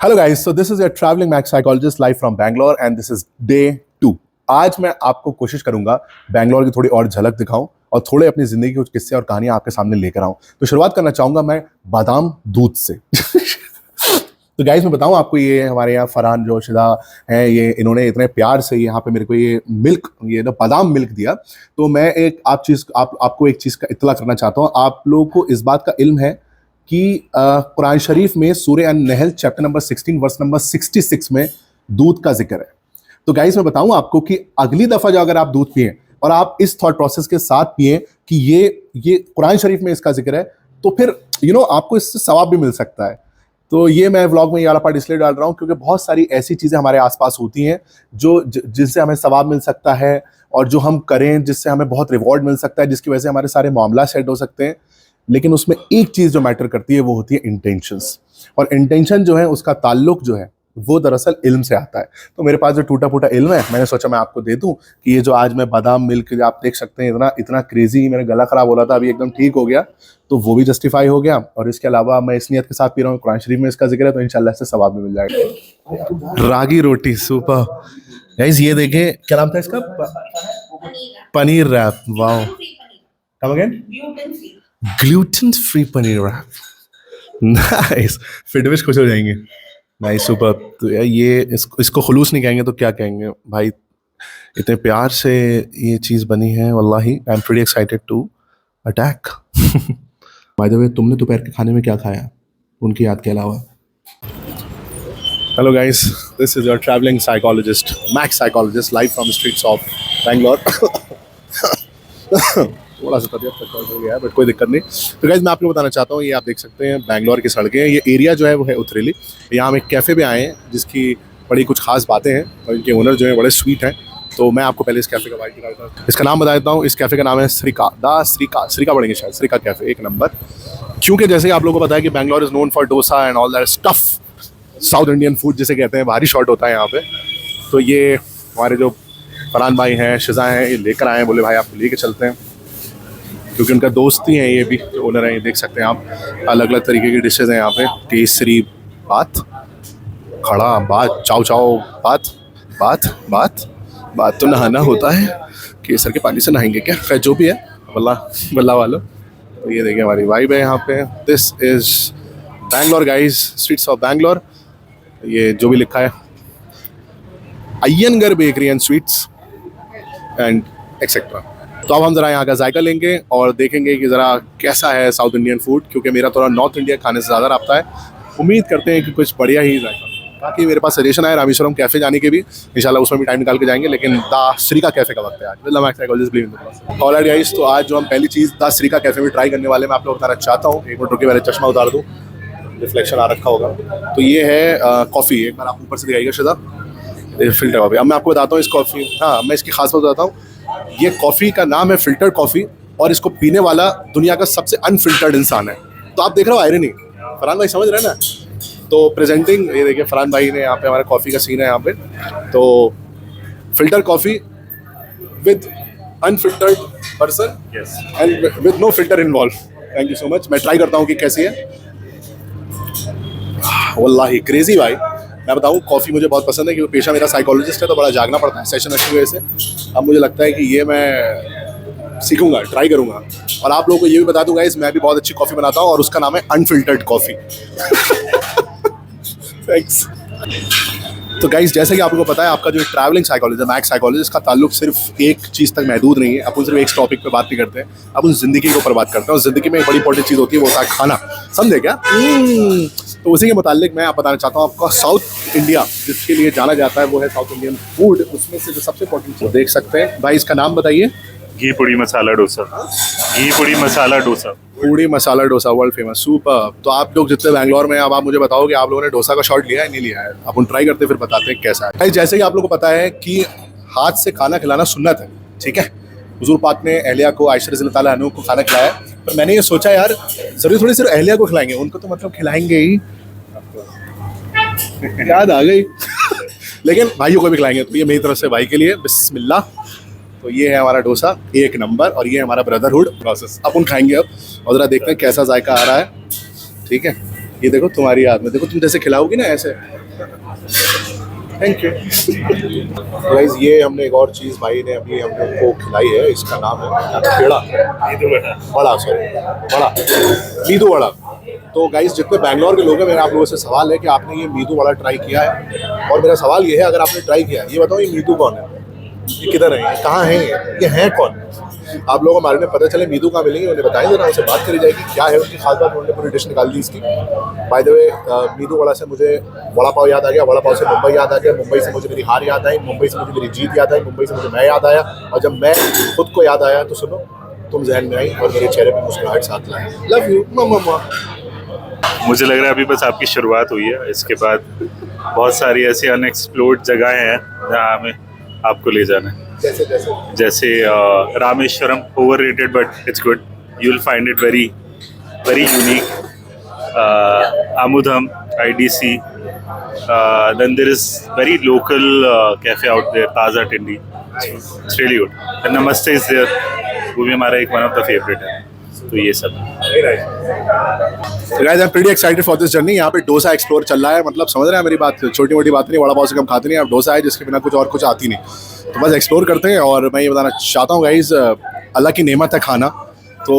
Hello guys, so this is your travelling max psychologist live from Bangalore and this is day 2। आज मैं आपको कोशिश करूंगा बैंगलोर की थोड़ी और झलक दिखाऊं और थोड़े अपनी जिंदगी के कुछ किस्से और कहानियां आपके सामने लेकर आऊं। तो शुरुआत करना चाहूंगा मैं बादाम दूध से। तो गाइस मैं बताऊं आपको, ये हमारे यहाँ फरहान जोशिदा हैं, ये इन्होंने इतने प्यार से यहाँ पे मेरे को ये मिल्क, ये ना बादाम मिल्क दिया। तो मैं एक आपको एक चीज़ का इत्तला करना चाहता हूँ। आप लोगों को इस बात का इल्म है कि कुरान शरीफ में सूरह अन-नहल चैप्टर नंबर 16 वर्स नंबर 66 में दूध का जिक्र है। तो गाइस मैं बताऊं आपको कि अगली दफ़ा जो अगर आप दूध पिए और आप इस थॉट प्रोसेस के साथ पिए कि ये कुरान शरीफ में इसका जिक्र है, तो फिर आपको इससे सवाब भी मिल सकता है। तो ये मैं व्लॉग में ये वाला पार्ट इसलिए डाल रहा हूँ क्योंकि बहुत सारी ऐसी चीज़ें हमारे आसपास होती हैं जिससे हमें सवाब मिल सकता है और जो हम करें जिससे हमें बहुत रिवॉर्ड मिल सकता है, जिसकी वजह से हमारे सारे मामला सेट हो सकते हैं। लेकिन उसमें एक चीज़ जो मैटर करती है वो होती है इंटेंशंस, और इंटेंशन जो है उसका ताल्लुक जो है वो दरअसल इल्म से आता है। तो मेरे पास जो टूटा फूटा इल्म है, मैंने सोचा मैं आपको दे दूं कि ये जो आज मैं बादाम मिल्क आप देख सकते हैं, इतना इतना क्रेजी, मेरा गला खराब हो रहा था, अभी एकदम ठीक हो गया, तो वो भी जस्टिफाई हो गया। और इसके अलावा मैं इस नियत के साथ पी रहा हूँ, कुरान शरीफ में इसका जिक्र है, तो इंशाल्लाह से सवाब भी मिल जाएगा। रागी रोटी सुपर गाइस, ये देखें क्या नाम था इसका, paneer wrap. Wow, come again, gluten free paneer wrap. Nice, फिटविश खुश हो जाएंगे। Nice super. तो ये इसको खुलूस नहीं कहेंगे तो क्या कहेंगे भाई, इतने प्यार से ये चीज़ बनी है। वल्लाही I am pretty excited to attack. By the way, तुमने दोपहर के खाने में क्या खाया उनकी याद के अलावा? Hello guys, this is your travelling psychologist max psychologist live from streets of Bangalore. थोड़ा सा तबियत तक हो गया है बट कोई दिक्कत नहीं। तो गाइस मैं आपको बताना चाहता हूँ, ये आप देख सकते हैं बैंगलोर की सड़कें, ये एरिया जो है वो है उथरेली। यहाँ हम एक कैफ़े पे आए हैं जिसकी बड़ी कुछ खास बातें हैं और इनके ओनर जो है बड़े स्वीट हैं। तो मैं आपको पहले इस कैफ़े का वाइट दिखाता हूँ, इसका नाम बता देता हूँ। इस कैफ़े का नाम है श्रीका पढ़ेंगे शायद, श्रीका कैफ़े, एक नंबर। क्योंकि जैसे आप लोगों को पता है कि Bangalore is known for dosa and all that stuff, south Indian food जिसे कहते हैं, भारी शॉट होता है यहाँ पे। तो ये हमारे जो फरहान भाई हैं, शिजा हैं, ये लेकर आए हैं, बोले भाई आपको लेके चलते हैं, क्योंकि उनका दोस्त ही हैं, ये भी ओनर हैं। ये देख सकते हैं आप, अलग अलग तरीके की डिशेज़ हैं यहाँ पे। केसरी बात, खड़ा बात, चाव चाव बात, बात बात बात तो नहाना होता है, केसर के पानी से नहाएंगे क्या? खैर जो भी है, बल्ला वालों। तो ये देखिए हमारी वाइब है यहाँ पे। This is Bangalore guys, streets of Bangalore. ये जो भी लिखा है, Iyengar bakery and sweets and etcetera. तो अब हम ज़रा यहाँ का जायका लेंगे और देखेंगे कि ज़रा कैसा है साउथ इंडियन फूड, क्योंकि मेरा थोड़ा नॉर्थ इंडिया खाने से ज़्यादा रब्ता है। उम्मीद करते हैं कि कुछ बढ़िया ही जाएगा। बाकी मेरे पास सजेशन है रामेश्वरम कैफ़े जाने के भी, इंशाल्लाह उसमें भी टाइम निकाल के जाएंगे, लेकिन द श्रीका कैफ़े का वक्त है आज। ऑलराइट गाइस, तो आज जो हम पहली चीज़ द श्रीका कैफ़े में ट्राई करने वाले, मैं आप लोग बताना चाहता हूँ। एक मिनट रुके, पहले चश्मा उतार दूँ, रिफ्लेक्शन आ रखा होगा। तो ये है कॉफ़ी, एक बार आप ऊपर से दिखाइएगा शिदा, फिल्टर कॉफ़ी। अब मैं आपको बताता हूँ इस कॉफ़ी, हाँ मैं इसकी खास बात बताता हूँ। ये कॉफ़ी का नाम है फिल्टर कॉफ़ी और इसको पीने वाला दुनिया का सबसे अनफिल्टर्ड इंसान है। तो आप देख रहे हो आयरनी, फरहान भाई समझ रहे हैं ना? तो प्रेजेंटिंग, ये देखिए फरहान भाई ने यहाँ पे, हमारा कॉफ़ी का सीन है यहाँ पे। तो filter coffee with unfiltered person and with no filter involve. Thank you so much. मैं ट्राई करता हूँ कि कैसी है। वल्लाही क्रेजी भाई, मैं बताऊँ कॉफ़ी मुझे बहुत पसंद है क्योंकि पेशा मेरा साइकोलॉजिस्ट है, तो बड़ा जागना पड़ता है सेशन अच्छी वजह से। अब मुझे लगता है कि ये मैं सीखूंगा, ट्राई करूंगा। और आप लोगों को ये भी बता दूंगा मैं भी बहुत अच्छी कॉफ़ी बनाता हूँ और उसका नाम है अनफिल्टर्ड कॉफ़ी। थैंक्स। तो गाइस, जैसे कि आप लोगों को पता है, आपका जो ट्रैवलिंग साइकोलॉजिस्ट मैक्स साइकोलॉजिस्ट का ताल्लुक सिर्फ एक चीज़ तक महदूद नहीं है। अपन सिर्फ एक टॉपिक पे बात नहीं करते हैं, अपन ज़िंदगी के ऊपर बात करते हैं। और ज़िंदगी में एक बड़ी इंपॉर्टेंट चीज़ होती है, वो होता है खाना। समझे क्या? तो उसी के मुतालिक मैं आप बताना चाहता हूँ आपका साउथ इंडिया जिसके लिए जाना जाता है वो है साउथ इंडियन फूड। उसमें से जो सबसे इंपॉर्टेंट चीज़ देख सकते हैं भाई, इसका नाम बताइए। घी पूड़ी मसाला डोसा। घी पूड़ी मसाला डोसा। पूड़ी masala dosa, world famous, super. तो आप लोग जितने बैंगलोर में, अब आप मुझे बताओ कि आप लोगों ने डोसा का शॉट लिया है नहीं लिया है? अपन ट्राई करते फिर बताते हैं कैसा है। भाई जैसे कि आप लोगों को पता है कि हाथ से खाना खिलाना सुन्नत है, ठीक है? हुजूर पाक ने अहलिया को, आयशा रज़ी अल्लाह अन्हा को खाना खिलाया, पर मैंने ये सोचा यार जरूरी थोड़ी सिर्फ अहलिया को खिलाएंगे, उनको तो मतलब खिलाएंगे ही, याद आ गई। लेकिन भाइयों को भी खिलाएंगे। तो ये मेरी तरफ से भाई के लिए बिस्मिल्लाह। तो ये है हमारा डोसा, एक नंबर, और ये है हमारा ब्रदरहुड प्रोसेस। अपन खाएंगे अब और ज़रा देखते हैं कैसा जायका आ रहा है, ठीक है? ये देखो तुम्हारी याद में, देखो तुम जैसे खिलाओगी ना ऐसे। Thank you. गाइस ये हमने एक और चीज़ भाई ने अभी हम लोग को खिलाई है, इसका नाम है पेड़ा, नीदू वड़ा। बड़ा, सॉरी बड़ा, मीदू वड़ा। तो गाइस जितने बैंगलोर के लोग हैं, मेरा आप लोगों से सवाल है कि आपने ये मीदू वड़ा ट्राई किया है? और मेरा सवाल ये है, अगर आपने ट्राई किया है, ये बताओ ये मीदू कौन है, ये किधर है, ये कहाँ है, ये हैं कौन? आप लोगों को मालूम है, पता चले मीदू कहाँ मिलेंगे, उन्हें बताएं जरा, उनसे बात करी जाएगी क्या है उनकी खास बात। उन्होंने पूरी डिश निकाल दी इसकी। बाय द वे मीदू वड़ा से मुझे वड़ा पाव याद आ गया, वड़ा पाव से मुंबई याद आ गया, मुंबई से मुझे मेरी हार याद आई, मुंबई से मुझे मेरी जीत याद आई, मुंबई से मुझे मैं याद आया, और जब मैं खुद को याद आया तो सुनो, तुम जहन में आई और मेरे चेहरे पर मुस्कुराहट साथ लाए। लव यू मम्मा। मुझे लग रहा है अभी बस आपकी शुरुआत हुई है, इसके बाद बहुत सारी ऐसी अनएक्सप्लोर्ड जगहें हैं जहाँ हमें आपको ले जाना है। जैसे जैसे जैसे Rameshwaram, overrated but it's good, you will find it very very unique. Amudham, IDC, then there is very local cafe out there, ताज़ा टिंडी, it's really good. And नमस्ते is there, वो भी हमारा एक one of the favorite है। तो ये सब guys I am pretty excited for this journey. यहाँ पे डोसा एक्सप्लोर चल रहा है, मतलब समझ रहे हैं मेरी बात, छोटी मोटी बात नहीं, वड़ा पाव से कम खाते नहीं, अब डोसा है जिसके बिना कुछ और कुछ आती नहीं। तो बस एक्सप्लोर करते हैं। और मैं ये बताना चाहता हूँ गाइस, अल्लाह की नेमत है खाना, तो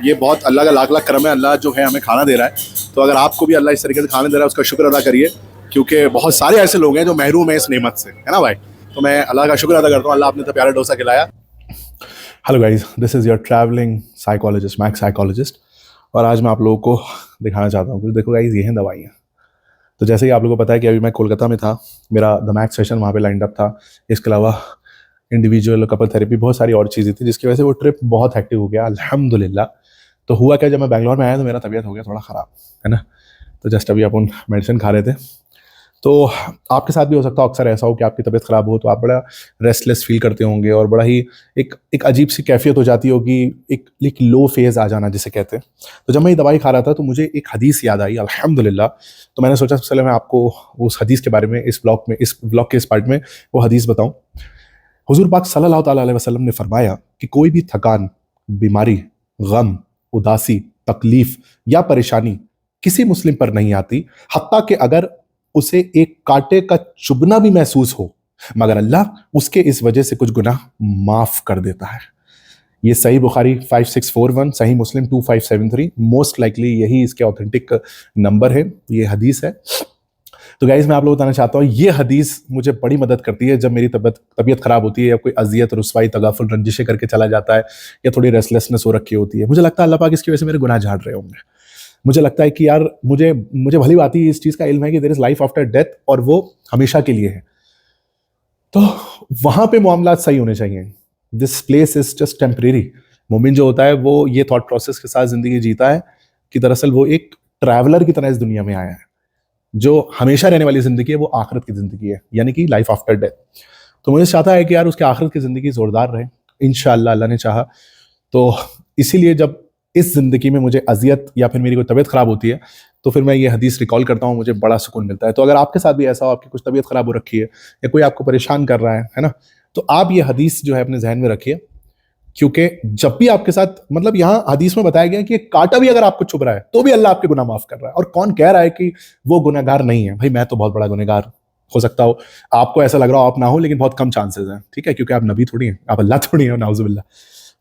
ये बहुत अल्लाह का लाख लाख करम है, अल्लाह जो है हमें खाना दे रहा है। तो अगर आपको भी अल्लाह इस तरीके से खाना दे रहा है, उसका शुक्र अदा करिए, क्योंकि बहुत सारे ऐसे लोग हैं जो महरूम हैं इस नेमत से, है ना भाई। तो मैं अल्लाह का शुक्र अदा करता हूँ, अल्लाह आपने तो प्यारा डोसा खिलाया। Hello guys, this is your travelling psychologist, max psychologist, और आज मैं आप लोगों को दिखाना चाहता हूँ कुछ। देखो गाइस, ये हैं दवाइयाँ। तो जैसे ही आप लोगों को पता है कि अभी मैं कोलकाता में था, मेरा द मैक्स सेशन वहाँ पे लाइंड अप था, इसके अलावा इंडिविजुअल कपल थेरेपी, बहुत सारी और चीज़ें थी, जिसकी वजह से वो ट्रिप बहुत हेक्टिक हो गया अल्हम्दुलिल्लाह। तो हुआ क्या, जब मैं बैंगलोर में आया तो मेरा तबीयत हो गया थोड़ा ख़राब, है ना। तो जस्ट अभी अपन मेडिसिन खा रहे थे। तो आपके साथ भी हो सकता है अक्सर ऐसा हो कि आपकी तबीयत ख़राब हो तो आप बड़ा रेस्टलेस फील करते होंगे, और बड़ा ही एक अजीब सी कैफियत हो जाती होगी, एक लो फेज़ आ जाना जिसे कहते हैं। तो जब मैं ये दवाई खा रहा था तो मुझे एक हदीस याद आई अल्हम्दुलिल्लाह। तो मैंने सोचा सबसे पहले मैं आपको उस हदीस के बारे में इस ब्लॉग के इस पार्ट में वो हदीस बताऊँ। हुज़ूर पाक सल्लल्लाहु ताला अलैहि वसल्लम ने फरमाया कि कोई भी थकान, बीमारी, गम, उदासी, तकलीफ या परेशानी किसी मुस्लिम पर नहीं आती, हत्ता कि अगर उसे एक कांटे का चुभना भी महसूस हो, मगर अल्लाह उसके इस वजह से कुछ गुनाह माफ कर देता है। ये सही बुखारी 5641, सही मुस्लिम 2573, मोस्ट लाइकली यही इसके ऑथेंटिक नंबर है, ये हदीस है। तो गाइस मैं आप लोगों को बताना चाहता हूँ, ये हदीस मुझे बड़ी मदद करती है जब मेरी तबीयत खराब होती है, या कोई अजियत, रुसवाई, तगाफुल, रंजिशें करके चला जाता है, या थोड़ी रेस्टलेसनेस हो रखी होती है। मुझे लगता है अल्लाह पाक इसकी वजह से मेरे गुनाह झाड़ रहे होंगे। मुझे लगता है कि यार मुझे भली बात ही इस चीज़ का इल्म है कि there is life after death, और वो हमेशा के लिए है। तो वहाँ पे मामला सही होने चाहिए। This place is just temporary. मोमिन जो होता है वो ये थॉट प्रोसेस के साथ ज़िंदगी जीता है कि दरअसल वो एक ट्रैवलर की तरह इस दुनिया में आया है। जो हमेशा रहने वाली ज़िंदगी है वो आखिरत की ज़िंदगी है, यानी कि लाइफ आफ्टर डेथ। तो मुझे चाहता है कि यार उसके आखिरत की ज़िंदगी ज़ोरदार रहे, इंशाअल्लाह अल्लाह ने चाहा। तो इसीलिए जब इस ज़िंदगी में मुझे अजियत या फिर मेरी कोई तबीयत ख़राब होती है तो फिर मैं ये हदीस रिकॉल करता हूँ, मुझे बड़ा सुकून मिलता है। तो अगर आपके साथ भी ऐसा हो, आपकी कुछ तबीयत ख़राब हो रखी है या कोई आपको परेशान कर रहा है ना, तो आप ये हदीस जो है अपने जहन में रखिए, क्योंकि जब भी आपके साथ, मतलब यहाँ हदीस में बताया गया कि कांटा भी अगर आपको चुभ रहा है तो भी अल्लाह आपके गुनाह माफ़ कर रहा है। और कौन कह रहा है कि वो गुनहगार नहीं है? भाई मैं तो बहुत बड़ा गुनहगार हो सकता हो, आपको ऐसा लग रहा हो आप ना हो, लेकिन बहुत कम चांसेस हैं, ठीक है, क्योंकि आप नबी थोड़ी हैं, आप अल्लाह थोड़ी हैं, नाउज़ुबिल्लाह।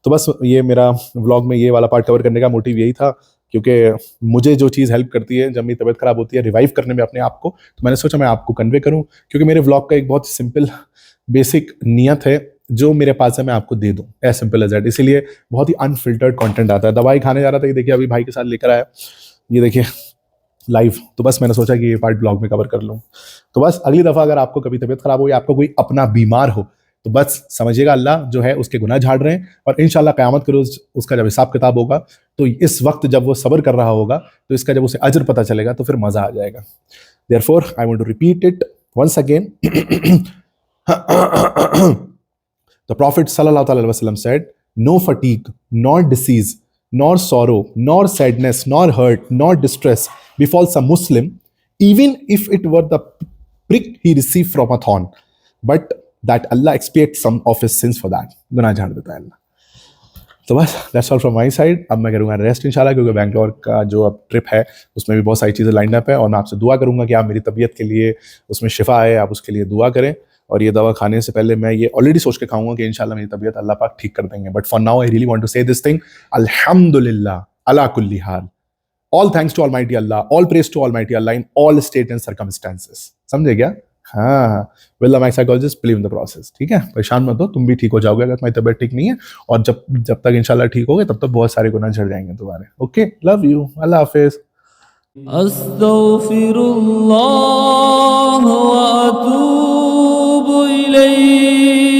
तो बस ये मेरा व्लॉग में ये वाला पार्ट कवर करने का मोटिव यही था, क्योंकि मुझे जो चीज़ हेल्प करती है जब मेरी तबीयत ख़राब होती है रिवाइव करने में अपने आप को, तो मैंने सोचा मैं आपको कन्वे करूँ, क्योंकि मेरे व्लॉग का एक बहुत सिंपल बेसिक नियत है, जो मेरे पास है मैं आपको दे दूँ, एज सिंपल एज दैट। इसीलिए बहुत ही अनफिल्टर्ड कंटेंट आता है। दवाई खाने जा रहा था, ये देखिए अभी भाई के साथ लेकर आया, ये देखिए लाइव। तो बस मैंने सोचा कि ये पार्ट ब्लॉग में कवर कर लूँ। तो बस अगली दफ़ा अगर आपको कभी तबीयत ख़राब हो या आपको कोई अपना बीमार हो, तो बस समझिएगा अल्लाह जो है उसके गुनाह झाड़ रहे हैं, और इंशाल्लाह क़यामत के रोज़ उसका जब हिसाब किताब होगा, तो इस वक्त जब वो सब्र कर रहा होगा, तो इसका जब उसे अजर पता चलेगा तो फिर मज़ा आ जाएगा। Therefore I want to repeat it once again. The Prophet sallallahu alaihi wasallam said, "No fatigue, nor disease, nor sorrow, nor sadness, nor hurt, nor distress befalls a Muslim, even if it were the prick he received from a thorn, but that Allah expiates some of his sins for that." गुनाह झाड़ देता है अल्लाह। तो बस that's all from my side. अब मैं करूँगा rest इंशाल्लाह, क्योंकि बैंगलोर का जो अब ट्रिप है उसमें भी बहुत सारी चीज़ें लाइन अप है, और मैं आपसे दुआ करूँगा कि आप मेरी तबीयत के लिए उसमें शिफा आए, आप उसके लिए दुआ करें। और ये दवा खाने से पहले मैं ये ऑलरेडी सोच के खाऊंगा कि इंशाल्लाह मेरी तबीयत अल्लाह पाक ठीक कर देंगे। But for now I really want to say this thing, अल्हम्दुलिल्लाह अला कुल्ली हाल, all thanks to almighty Allah, all praise to almighty Allah in all state and circumstances. समझे क्या? हाँ, will my psychologist believe in the process. ठीक है, परेशान मत हो, तुम भी ठीक हो जाओगे अगर तुम्हारी तबीयत ठीक नहीं है। और जब जब तक इंशाल्लाह ठीक होगे तब तक बहुत सारे गुनाह झड़ जाएंगे तुम्हारे। ओके, लव यू, अल्लाह हाफिज। अस्तगफिरुल्लाह व अतूबु इलैह।